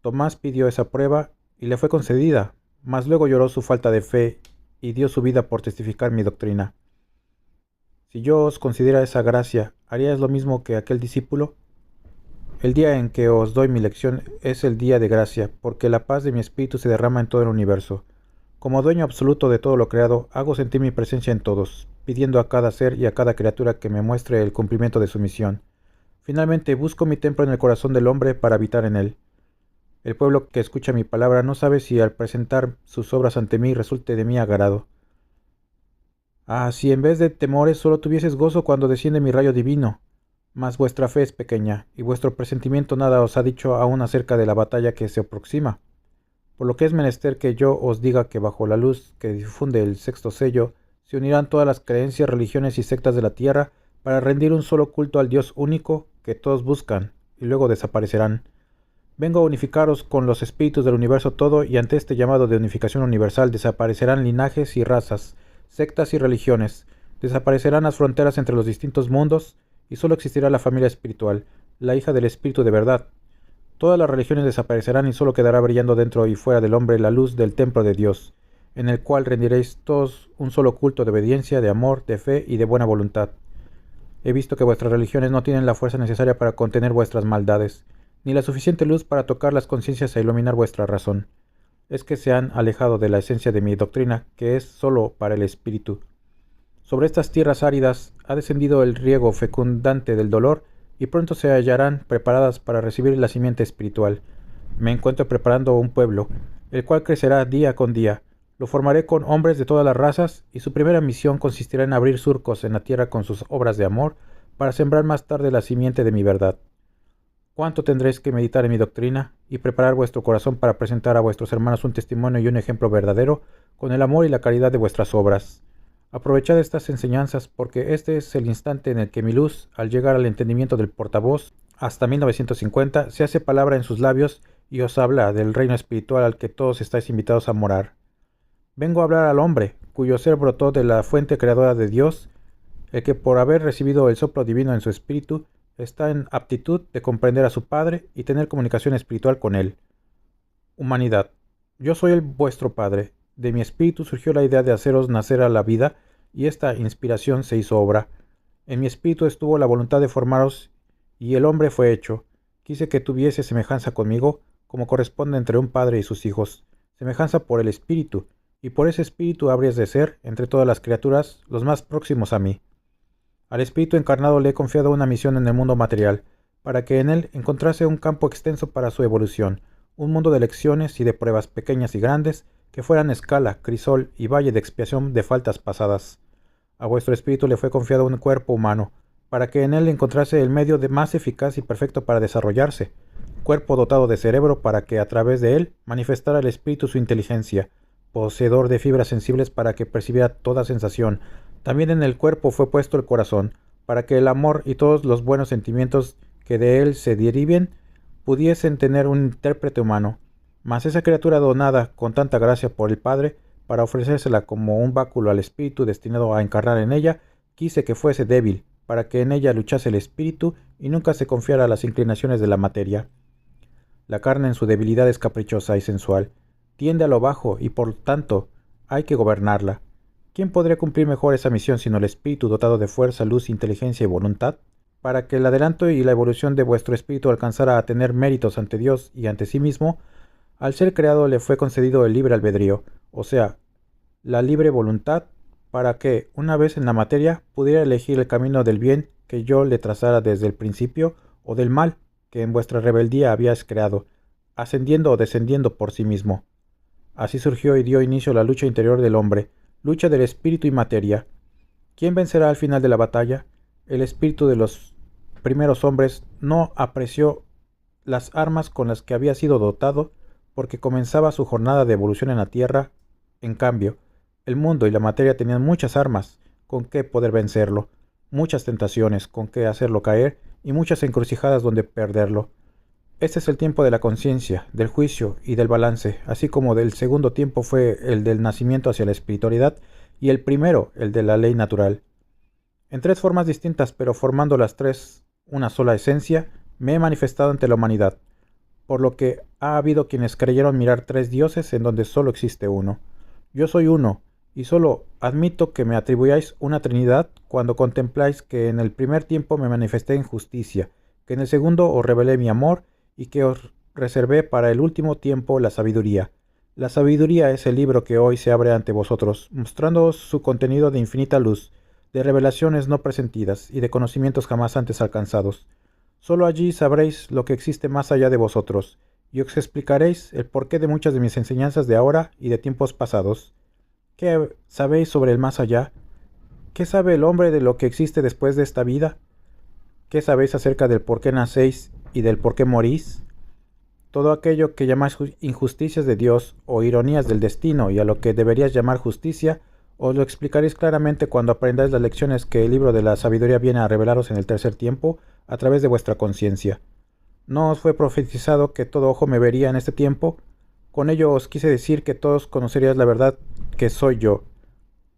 Tomás pidió esa prueba y le fue concedida, mas luego lloró su falta de fe y dio su vida por testificar mi doctrina. Si yo os concediera esa gracia, ¿haríais lo mismo que aquel discípulo? El día en que os doy mi lección es el día de gracia, porque la paz de mi espíritu se derrama en todo el universo. Como dueño absoluto de todo lo creado, hago sentir mi presencia en todos, pidiendo a cada ser y a cada criatura que me muestre el cumplimiento de su misión. Finalmente, busco mi templo en el corazón del hombre para habitar en él. El pueblo que escucha mi palabra no sabe si al presentar sus obras ante mí resulte de mí agrado. Ah, si en vez de temores solo tuvieses gozo cuando desciende mi rayo divino. Mas vuestra fe es pequeña, y vuestro presentimiento nada os ha dicho aún acerca de la batalla que se aproxima. Por lo que es menester que yo os diga que bajo la luz que difunde el sexto sello, se unirán todas las creencias, religiones y sectas de la tierra para rendir un solo culto al Dios único que todos buscan, y luego desaparecerán. Vengo a unificaros con los espíritus del universo todo, y ante este llamado de unificación universal desaparecerán linajes y razas, sectas y religiones, desaparecerán las fronteras entre los distintos mundos, y solo existirá la familia espiritual, la hija del espíritu de verdad. Todas las religiones desaparecerán y solo quedará brillando dentro y fuera del hombre la luz del templo de Dios, en el cual rendiréis todos un solo culto de obediencia, de amor, de fe y de buena voluntad. He visto que vuestras religiones no tienen la fuerza necesaria para contener vuestras maldades, ni la suficiente luz para tocar las conciencias e iluminar vuestra razón. Es que se han alejado de la esencia de mi doctrina, que es sólo para el espíritu. Sobre estas tierras áridas ha descendido el riego fecundante del dolor, y pronto se hallarán preparadas para recibir la simiente espiritual. Me encuentro preparando un pueblo, el cual crecerá día con día. Lo formaré con hombres de todas las razas, y su primera misión consistirá en abrir surcos en la tierra con sus obras de amor, para sembrar más tarde la simiente de mi verdad. Cuánto tendréis que meditar en mi doctrina, y preparar vuestro corazón para presentar a vuestros hermanos un testimonio y un ejemplo verdadero, con el amor y la caridad de vuestras obras. Aprovechad estas enseñanzas, porque este es el instante en el que mi luz, al llegar al entendimiento del portavoz, hasta 1950, se hace palabra en sus labios y os habla del reino espiritual al que todos estáis invitados a morar. Vengo a hablar al hombre, cuyo ser brotó de la fuente creadora de Dios, el que por haber recibido el soplo divino en su espíritu, está en aptitud de comprender a su Padre y tener comunicación espiritual con él. Humanidad. Yo soy el vuestro Padre. De mi espíritu surgió la idea de haceros nacer a la vida, y esta inspiración se hizo obra. En mi espíritu estuvo la voluntad de formaros, y el hombre fue hecho. Quise que tuviese semejanza conmigo, como corresponde entre un padre y sus hijos, semejanza por el espíritu, y por ese espíritu habrías de ser, entre todas las criaturas, los más próximos a mí. Al espíritu encarnado le he confiado una misión en el mundo material, para que en él encontrase un campo extenso para su evolución, un mundo de lecciones y de pruebas pequeñas y grandes, que fueran escala, crisol y valle de expiación de faltas pasadas. A vuestro espíritu le fue confiado un cuerpo humano, para que en él encontrase el medio de más eficaz y perfecto para desarrollarse, cuerpo dotado de cerebro para que a través de él manifestara el espíritu su inteligencia, poseedor de fibras sensibles para que percibiera toda sensación. También en el cuerpo fue puesto el corazón, para que el amor y todos los buenos sentimientos que de él se deriven pudiesen tener un intérprete humano. Mas esa criatura donada con tanta gracia por el Padre, para ofrecérsela como un báculo al espíritu destinado a encarnar en ella, quise que fuese débil, para que en ella luchase el espíritu y nunca se confiara a las inclinaciones de la materia. La carne en su debilidad es caprichosa y sensual, tiende a lo bajo y por tanto hay que gobernarla. ¿Quién podría cumplir mejor esa misión sino el espíritu dotado de fuerza, luz, inteligencia y voluntad? Para que el adelanto y la evolución de vuestro espíritu alcanzara a tener méritos ante Dios y ante sí mismo, al ser creado le fue concedido el libre albedrío, o sea, la libre voluntad, para que, una vez en la materia, pudiera elegir el camino del bien que yo le trazara desde el principio, o del mal que en vuestra rebeldía habíais creado, ascendiendo o descendiendo por sí mismo. Así surgió y dio inicio la lucha interior del hombre, lucha del espíritu y materia. ¿Quién vencerá al final de la batalla? El espíritu de los primeros hombres no apreció las armas con las que había sido dotado, porque comenzaba su jornada de evolución en la tierra. En cambio, el mundo y la materia tenían muchas armas con que poder vencerlo, muchas tentaciones con que hacerlo caer y muchas encrucijadas donde perderlo. Este es el tiempo de la conciencia, del juicio y del balance, así como del segundo tiempo fue el del nacimiento hacia la espiritualidad y el primero el de la ley natural. En tres formas distintas, pero formando las tres una sola esencia, me he manifestado ante la humanidad, por lo que ha habido quienes creyeron mirar tres dioses en donde solo existe uno. Yo soy uno, y solo admito que me atribuyáis una trinidad cuando contempláis que en el primer tiempo me manifesté en justicia, que en el segundo os revelé mi amor, y que os reservé para el último tiempo la sabiduría. La sabiduría es el libro que hoy se abre ante vosotros, mostrándoos su contenido de infinita luz, de revelaciones no presentidas y de conocimientos jamás antes alcanzados. Solo allí sabréis lo que existe más allá de vosotros, y os explicaréis el porqué de muchas de mis enseñanzas de ahora y de tiempos pasados. ¿Qué sabéis sobre el más allá? ¿Qué sabe el hombre de lo que existe después de esta vida? ¿Qué sabéis acerca del por qué nacéis y del por qué morís? Todo aquello que llamáis injusticias de Dios o ironías del destino y a lo que deberíais llamar justicia, os lo explicaréis claramente cuando aprendáis las lecciones que el libro de la sabiduría viene a revelaros en el tercer tiempo a través de vuestra conciencia. ¿No os fue profetizado que todo ojo me vería en este tiempo? Con ello os quise decir que todos conoceríais la verdad que soy yo.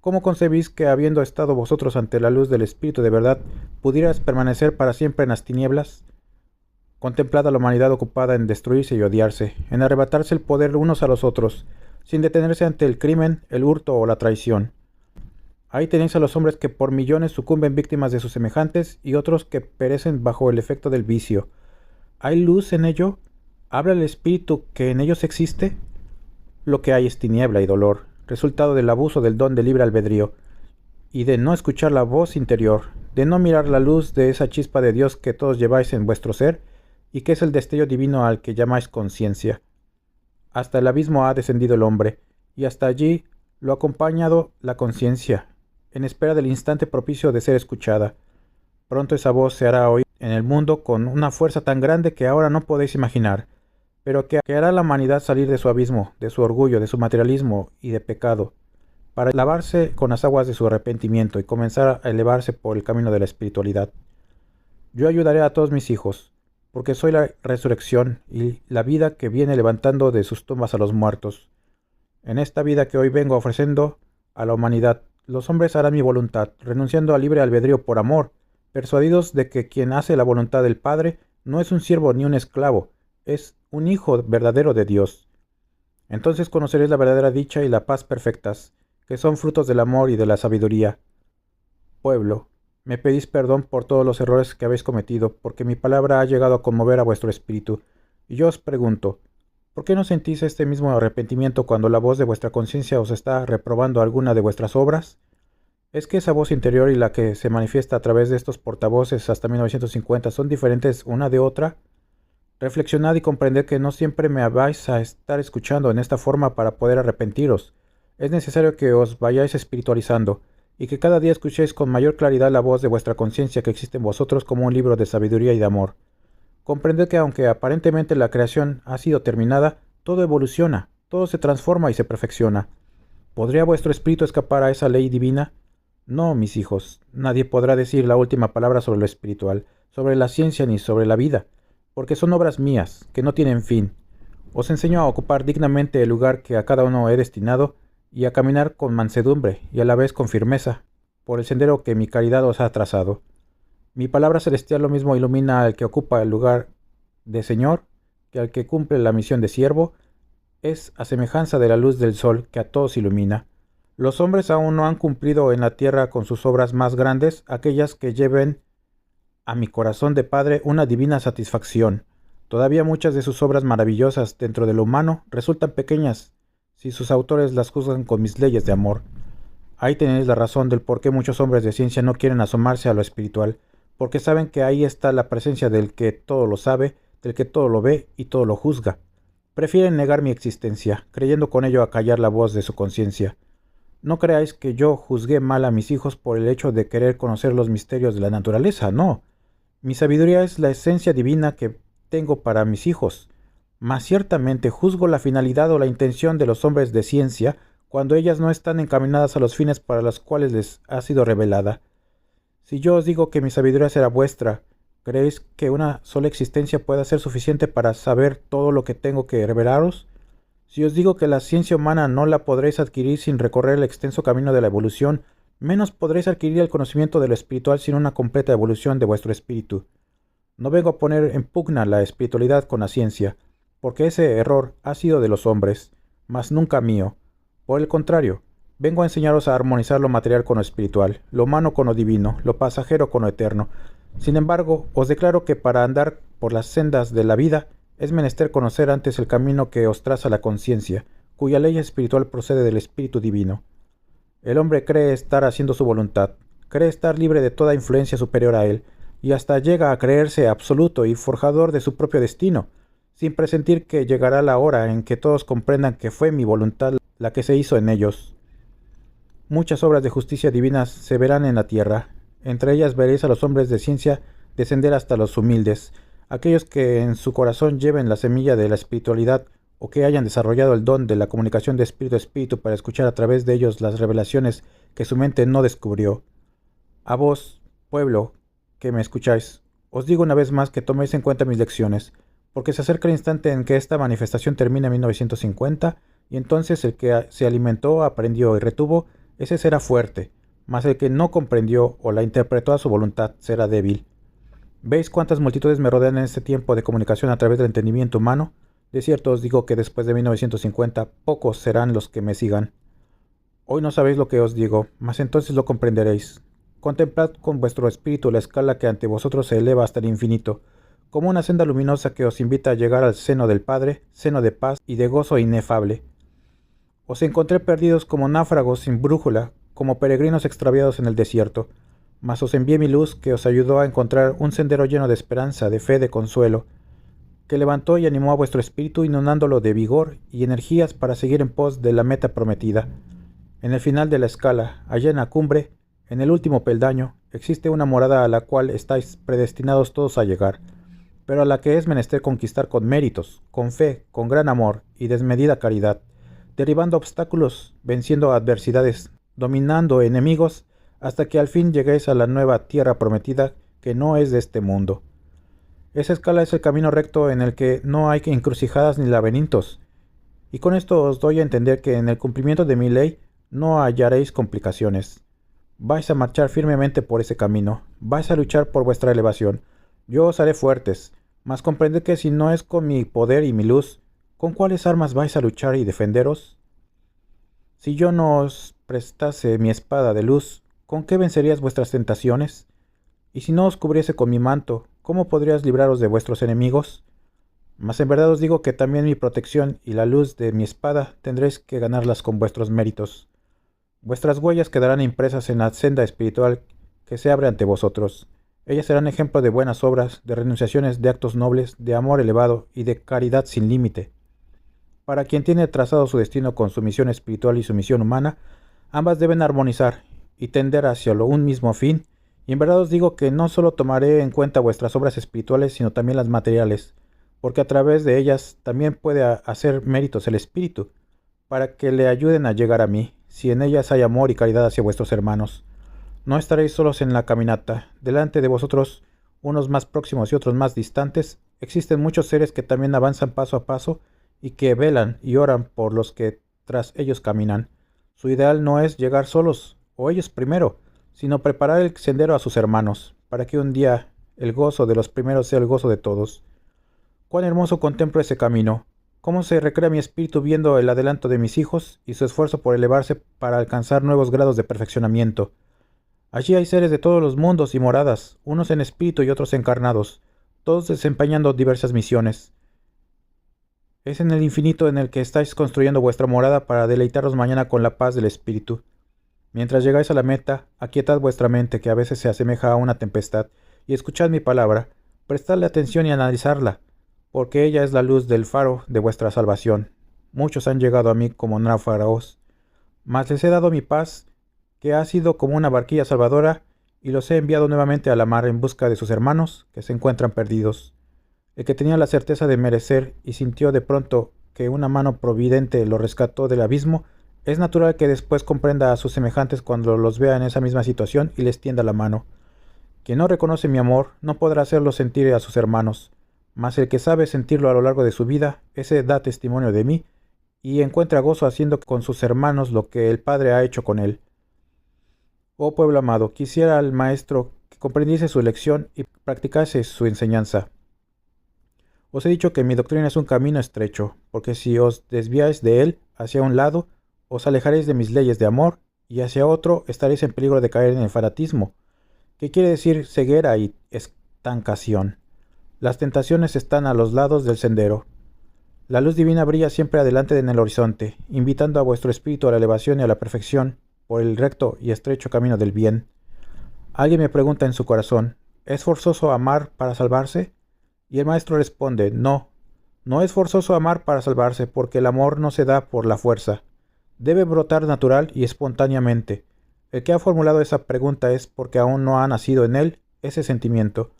¿Cómo concebís que, habiendo estado vosotros ante la luz del Espíritu de verdad, pudierais permanecer para siempre en las tinieblas? Contemplad a la humanidad ocupada en destruirse y odiarse, en arrebatarse el poder unos a los otros, sin detenerse ante el crimen, el hurto o la traición. Ahí tenéis a los hombres que por millones sucumben víctimas de sus semejantes y otros que perecen bajo el efecto del vicio. ¿Hay luz en ello? ¿Habla el Espíritu que en ellos existe? Lo que hay es tiniebla y dolor, resultado del abuso del don de libre albedrío, y de no escuchar la voz interior, de no mirar la luz de esa chispa de Dios que todos lleváis en vuestro ser, y que es el destello divino al que llamáis conciencia. Hasta el abismo ha descendido el hombre, y hasta allí lo ha acompañado la conciencia, en espera del instante propicio de ser escuchada. Pronto esa voz se hará oír en el mundo con una fuerza tan grande que ahora no podéis imaginar, pero que hará a la humanidad salir de su abismo, de su orgullo, de su materialismo y de pecado, para lavarse con las aguas de su arrepentimiento y comenzar a elevarse por el camino de la espiritualidad. Yo ayudaré a todos mis hijos, porque soy la resurrección y la vida que viene levantando de sus tumbas a los muertos. En esta vida que hoy vengo ofreciendo a la humanidad, los hombres harán mi voluntad, renunciando al libre albedrío por amor, persuadidos de que quien hace la voluntad del Padre no es un siervo ni un esclavo, es un hijo verdadero de Dios. Entonces conoceréis la verdadera dicha y la paz perfectas, que son frutos del amor y de la sabiduría. Pueblo, me pedís perdón por todos los errores que habéis cometido, porque mi palabra ha llegado a conmover a vuestro espíritu. Y yo os pregunto, ¿por qué no sentís este mismo arrepentimiento cuando la voz de vuestra conciencia os está reprobando alguna de vuestras obras? ¿Es que esa voz interior y la que se manifiesta a través de estos portavoces hasta 1950 son diferentes una de otra? Reflexionad y comprended que no siempre me vais a estar escuchando en esta forma para poder arrepentiros. Es necesario que os vayáis espiritualizando, y que cada día escuchéis con mayor claridad la voz de vuestra conciencia que existe en vosotros como un libro de sabiduría y de amor. Comprended que aunque aparentemente la creación ha sido terminada, todo evoluciona, todo se transforma y se perfecciona. ¿Podría vuestro espíritu escapar a esa ley divina? No, mis hijos, nadie podrá decir la última palabra sobre lo espiritual, sobre la ciencia ni sobre la vida, porque son obras mías, que no tienen fin. Os enseño a ocupar dignamente el lugar que a cada uno he destinado, y a caminar con mansedumbre y a la vez con firmeza, por el sendero que mi caridad os ha trazado. Mi palabra celestial lo mismo ilumina al que ocupa el lugar de Señor que al que cumple la misión de siervo, es a semejanza de la luz del sol que a todos ilumina. Los hombres aún no han cumplido en la tierra con sus obras más grandes, aquellas que lleven a mi corazón de Padre una divina satisfacción. Todavía muchas de sus obras maravillosas dentro de lo humano resultan pequeñas, si sus autores las juzgan con mis leyes de amor. Ahí tenéis la razón del por qué muchos hombres de ciencia no quieren asomarse a lo espiritual, porque saben que ahí está la presencia del que todo lo sabe, del que todo lo ve y todo lo juzga. Prefieren negar mi existencia, creyendo con ello acallar la voz de su conciencia. No creáis que yo juzgué mal a mis hijos por el hecho de querer conocer los misterios de la naturaleza, no. Mi sabiduría es la esencia divina que tengo para mis hijos. Mas ciertamente juzgo la finalidad o la intención de los hombres de ciencia cuando ellas no están encaminadas a los fines para los cuales les ha sido revelada. Si yo os digo que mi sabiduría será vuestra, ¿creéis que una sola existencia pueda ser suficiente para saber todo lo que tengo que revelaros? Si os digo que la ciencia humana no la podréis adquirir sin recorrer el extenso camino de la evolución, menos podréis adquirir el conocimiento de lo espiritual sin una completa evolución de vuestro espíritu. No vengo a poner en pugna la espiritualidad con la ciencia, porque ese error ha sido de los hombres, mas nunca mío. Por el contrario, vengo a enseñaros a armonizar lo material con lo espiritual, lo humano con lo divino, lo pasajero con lo eterno. Sin embargo, os declaro que para andar por las sendas de la vida es menester conocer antes el camino que os traza la conciencia, cuya ley espiritual procede del Espíritu Divino. El hombre cree estar haciendo su voluntad, cree estar libre de toda influencia superior a él, y hasta llega a creerse absoluto y forjador de su propio destino, sin presentir que llegará la hora en que todos comprendan que fue mi voluntad la que se hizo en ellos. Muchas obras de justicia divina se verán en la tierra. Entre ellas veréis a los hombres de ciencia descender hasta los humildes, aquellos que en su corazón lleven la semilla de la espiritualidad o que hayan desarrollado el don de la comunicación de espíritu a espíritu para escuchar a través de ellos las revelaciones que su mente no descubrió. A vos, pueblo, que me escucháis, os digo una vez más que toméis en cuenta mis lecciones, porque se acerca el instante en que esta manifestación termina en 1950, y entonces el que se alimentó, aprendió y retuvo, ese será fuerte, mas el que no comprendió o la interpretó a su voluntad será débil. ¿Veis cuántas multitudes me rodean en este tiempo de comunicación a través del entendimiento humano? De cierto os digo que después de 1950 pocos serán los que me sigan. Hoy no sabéis lo que os digo, mas entonces lo comprenderéis. Contemplad con vuestro espíritu la escala que ante vosotros se eleva hasta el infinito, como una senda luminosa que os invita a llegar al seno del Padre, seno de paz y de gozo inefable. Os encontré perdidos como náufragos sin brújula, como peregrinos extraviados en el desierto, mas os envié mi luz que os ayudó a encontrar un sendero lleno de esperanza, de fe, de consuelo, que levantó y animó a vuestro espíritu inundándolo de vigor y energías para seguir en pos de la meta prometida. En el final de la escala, allá en la cumbre, en el último peldaño, existe una morada a la cual estáis predestinados todos a llegar, pero a la que es menester conquistar con méritos, con fe, con gran amor y desmedida caridad, derribando obstáculos, venciendo adversidades, dominando enemigos, hasta que al fin lleguéis a la nueva tierra prometida que no es de este mundo. Esa escala es el camino recto en el que no hay encrucijadas ni laberintos, y con esto os doy a entender que en el cumplimiento de mi ley no hallaréis complicaciones. Vais a marchar firmemente por ese camino, vais a luchar por vuestra elevación. Yo os haré fuertes, mas comprended que si no es con mi poder y mi luz, ¿con cuáles armas vais a luchar y defenderos? Si yo no os prestase mi espada de luz, ¿con qué vencerías vuestras tentaciones? Y si no os cubriese con mi manto, ¿cómo podrías libraros de vuestros enemigos? Mas en verdad os digo que también mi protección y la luz de mi espada tendréis que ganarlas con vuestros méritos. Vuestras huellas quedarán impresas en la senda espiritual que se abre ante vosotros. Ellas serán ejemplo de buenas obras, de renunciaciones, de actos nobles, de amor elevado y de caridad sin límite. Para quien tiene trazado su destino con su misión espiritual y su misión humana, ambas deben armonizar y tender hacia un mismo fin, y en verdad os digo que no solo tomaré en cuenta vuestras obras espirituales, sino también las materiales, porque a través de ellas también puede hacer méritos el espíritu, para que le ayuden a llegar a mí, si en ellas hay amor y caridad hacia vuestros hermanos. No estaréis solos en la caminata. Delante de vosotros, unos más próximos y otros más distantes, existen muchos seres que también avanzan paso a paso y que velan y oran por los que tras ellos caminan. Su ideal no es llegar solos, o ellos primero, sino preparar el sendero a sus hermanos, para que un día el gozo de los primeros sea el gozo de todos. Cuán hermoso contemplo ese camino, cómo se recrea mi espíritu viendo el adelanto de mis hijos y su esfuerzo por elevarse para alcanzar nuevos grados de perfeccionamiento. Allí hay seres de todos los mundos y moradas, unos en espíritu y otros encarnados, todos desempeñando diversas misiones. Es en el infinito en el que estáis construyendo vuestra morada para deleitaros mañana con la paz del espíritu. Mientras llegáis a la meta, aquietad vuestra mente, que a veces se asemeja a una tempestad, y escuchad mi palabra, prestadle atención y analizarla, porque ella es la luz del faro de vuestra salvación. Muchos han llegado a mí como náufragos, mas les he dado mi paz, que ha sido como una barquilla salvadora, y los he enviado nuevamente a la mar en busca de sus hermanos, que se encuentran perdidos. El que tenía la certeza de merecer y sintió de pronto que una mano providente lo rescató del abismo, es natural que después comprenda a sus semejantes cuando los vea en esa misma situación y les tienda la mano. Quien no reconoce mi amor no podrá hacerlo sentir a sus hermanos, mas el que sabe sentirlo a lo largo de su vida, ese da testimonio de mí y encuentra gozo haciendo con sus hermanos lo que el Padre ha hecho con él. Oh pueblo amado, quisiera al Maestro que comprendiese su lección y practicase su enseñanza. Os he dicho que mi doctrina es un camino estrecho, porque si os desviáis de él hacia un lado, os alejaréis de mis leyes de amor, y hacia otro estaréis en peligro de caer en el fanatismo, que quiere decir ceguera y estancación. Las tentaciones están a los lados del sendero. La luz divina brilla siempre adelante en el horizonte, invitando a vuestro espíritu a la elevación y a la perfección, por el recto y estrecho camino del bien. Alguien me pregunta en su corazón, ¿es forzoso amar para salvarse? Y el Maestro responde, no, no es forzoso amar para salvarse, porque el amor no se da por la fuerza. Debe brotar natural y espontáneamente. El que ha formulado esa pregunta es porque aún no ha nacido en él ese sentimiento.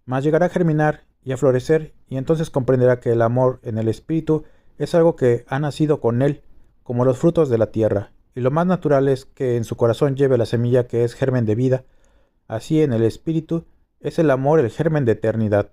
mas llegará a germinar y a florecer, y entonces comprenderá que el amor en el espíritu es algo que ha nacido con él, como los frutos de la tierra, y lo más natural es que en su corazón lleve la semilla que es germen de vida. Así en el espíritu es el amor el germen de eternidad.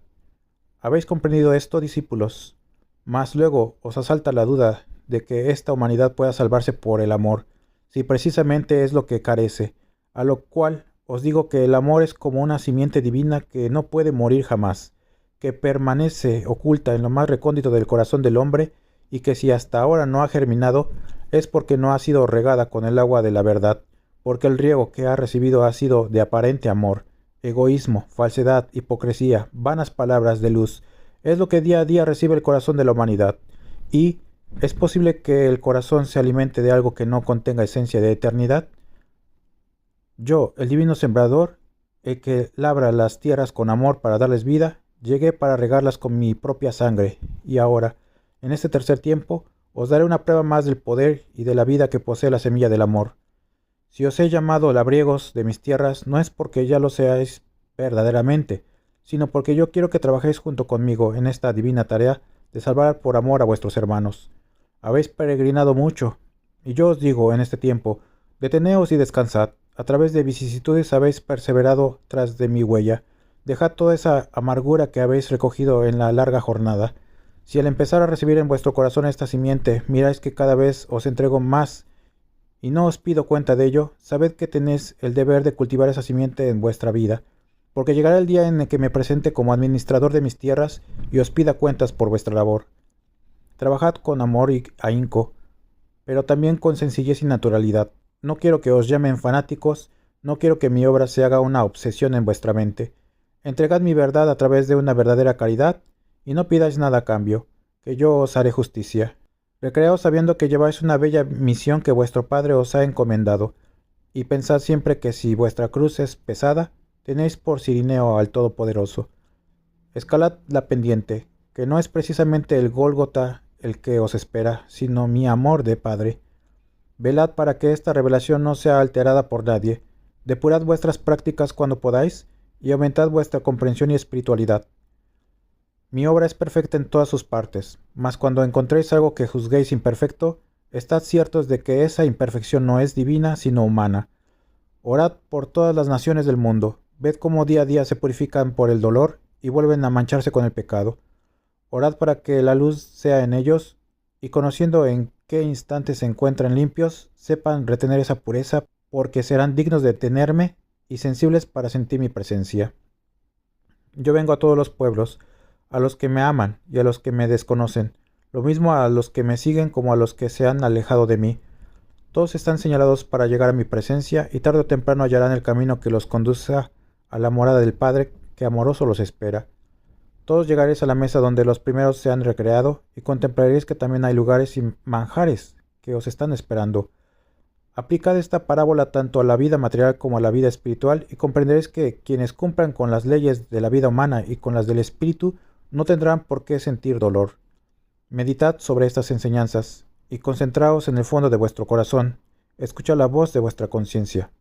¿Habéis comprendido esto, discípulos? Mas luego os asalta la duda de que esta humanidad pueda salvarse por el amor, si precisamente es lo que carece, a lo cual os digo que el amor es como una simiente divina que no puede morir jamás, que permanece oculta en lo más recóndito del corazón del hombre, y que si hasta ahora no ha germinado, es porque no ha sido regada con el agua de la verdad, porque el riego que ha recibido ha sido de aparente amor, egoísmo, falsedad, hipocresía, vanas palabras de luz. Es lo que día a día recibe el corazón de la humanidad. Y ¿es posible que el corazón se alimente de algo que no contenga esencia de eternidad? Yo, el divino sembrador, el que labra las tierras con amor para darles vida, llegué para regarlas con mi propia sangre, y ahora, en este tercer tiempo, os daré una prueba más del poder y de la vida que posee la semilla del amor. Si os he llamado labriegos de mis tierras, no es porque ya lo seáis verdaderamente, sino porque yo quiero que trabajéis junto conmigo en esta divina tarea de salvar por amor a vuestros hermanos. Habéis peregrinado mucho, y yo os digo en este tiempo, deteneos y descansad. A través de vicisitudes habéis perseverado tras de mi huella. Dejad toda esa amargura que habéis recogido en la larga jornada. Si al empezar a recibir en vuestro corazón esta simiente, miráis que cada vez os entrego más, y no os pido cuenta de ello, sabed que tenéis el deber de cultivar esa simiente en vuestra vida, porque llegará el día en el que me presente como administrador de mis tierras y os pida cuentas por vuestra labor. Trabajad con amor y ahínco, pero también con sencillez y naturalidad. No quiero que os llamen fanáticos, no quiero que mi obra se haga una obsesión en vuestra mente. Entregad mi verdad a través de una verdadera caridad, y no pidáis nada a cambio, que yo os haré justicia. Recreaos sabiendo que lleváis una bella misión que vuestro Padre os ha encomendado, y pensad siempre que si vuestra cruz es pesada, tenéis por Cirineo al Todopoderoso. Escalad la pendiente, que no es precisamente el Gólgota el que os espera, sino mi amor de Padre. Velad para que esta revelación no sea alterada por nadie. Depurad vuestras prácticas cuando podáis, y aumentad vuestra comprensión y espiritualidad. Mi obra es perfecta en todas sus partes, mas cuando encontréis algo que juzguéis imperfecto, estad ciertos de que esa imperfección no es divina, sino humana. Orad por todas las naciones del mundo, ved cómo día a día se purifican por el dolor y vuelven a mancharse con el pecado. Orad para que la luz sea en ellos, y conociendo en qué instante se encuentran limpios, sepan retener esa pureza, porque serán dignos de tenerme y sensibles para sentir mi presencia. Yo vengo a todos los pueblos, a los que me aman y a los que me desconocen, lo mismo a los que me siguen como a los que se han alejado de mí. Todos están señalados para llegar a mi presencia, y tarde o temprano hallarán el camino que los conduzca a la morada del Padre que amoroso los espera. Todos llegaréis a la mesa donde los primeros se han recreado, y contemplaréis que también hay lugares y manjares que os están esperando. Aplicad esta parábola tanto a la vida material como a la vida espiritual, y comprenderéis que quienes cumplan con las leyes de la vida humana y con las del espíritu no tendrán por qué sentir dolor. Meditad sobre estas enseñanzas, y concentraos en el fondo de vuestro corazón. Escuchad la voz de vuestra conciencia.